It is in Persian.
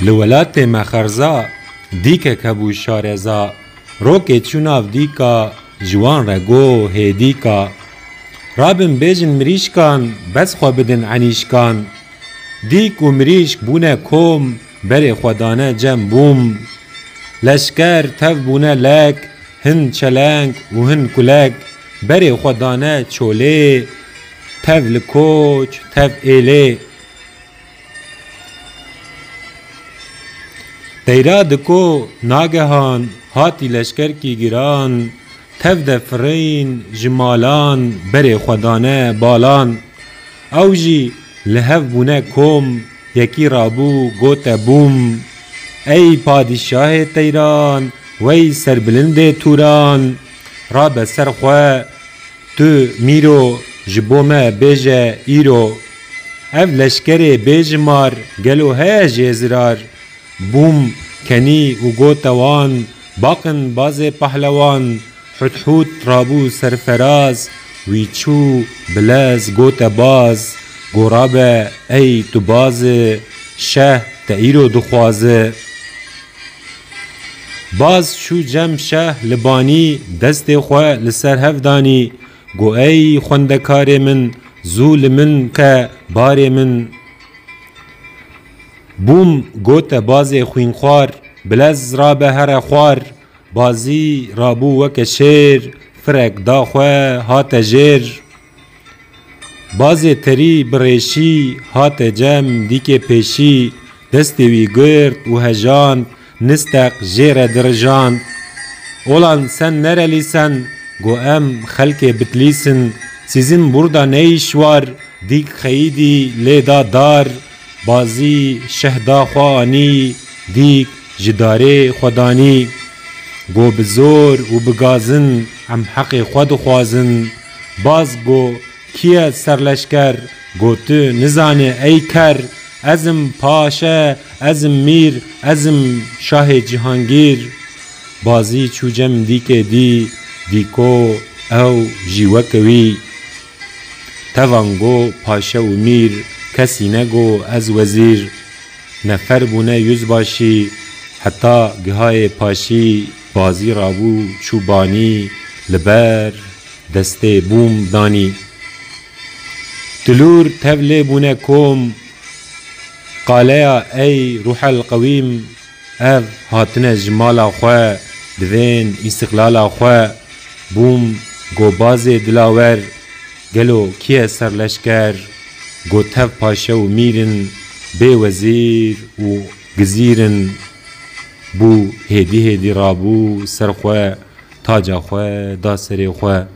لولات مخرزا دیکه کبو شارزا روکه چوناو دیکا جوان رگو هیدیکا رابن بیجن مریشکان بس خوا بدن عنیشکان دیک و مریشک بونه کوم بری خودانه جم بوم لشکر تف بونه لک هن چلنگ و هن کلک بری خودانه چوله تف لکوچ تف ایله تیرا دکو ناگهان هاتی لشکر کی گیران تف دفرین جمالان بری خودانه بالان اوجی لهف بونه کم یکی رابو گوت بوم ای پادشاه تیران وی سربلند توران راب سرخواه تو میرو جبومه بیجه ایرو اف لشکر بیجمار گلو هیج ازرار بوم کنی و گوتوان باقن باز پهلوان حتحوت رابو سرفراز ویچو بلاز گوت باز گرابه ای تو باز شه تایرو دخوازه باز شو جم شه لبانی دست خواه لسر هفدانی گو ای خوندکار من زول من که بار من بوم گوت باز خوین خوار بلز رابه هر خوار بازی رابو وک شیر فرق دا خواه هات جیر باز تری بریشی هات جم دیک پیشی دستی وی گرد و هجان نستق جیر درجان اولان سن نرلیسن گو ام خلق بتلیسن سیزن بردا نیشوار دیک خیدی لیدا دار بازی شهدا خوانی دیک جداره خودانی گو بزور و بگازن ام حق خود خوازن باز گو کیه سرلشکر گو تو نزانه ای کر ازم پاشه ازم میر ازم شاه جهانگیر بازی چوجم دیکه دیکو او جیوکوی توانگو پاشه و میر کسی نگو از وزیر نفر بونه یوز باشی حتی گهای پاشی بازی رابو چوبانی لبر دسته بوم دانی تلور تبلی بونه کوم قالیا ای روح القویم اف هاتنه جمالا خواه دوین استقلالا خواه بوم گو باز دلاور گلو کیه سرلشکر گو تف پاشه و میرن بی وزیر و گزیرن بو هیدی رابو سرخواه تاجا خواه دا سری خواه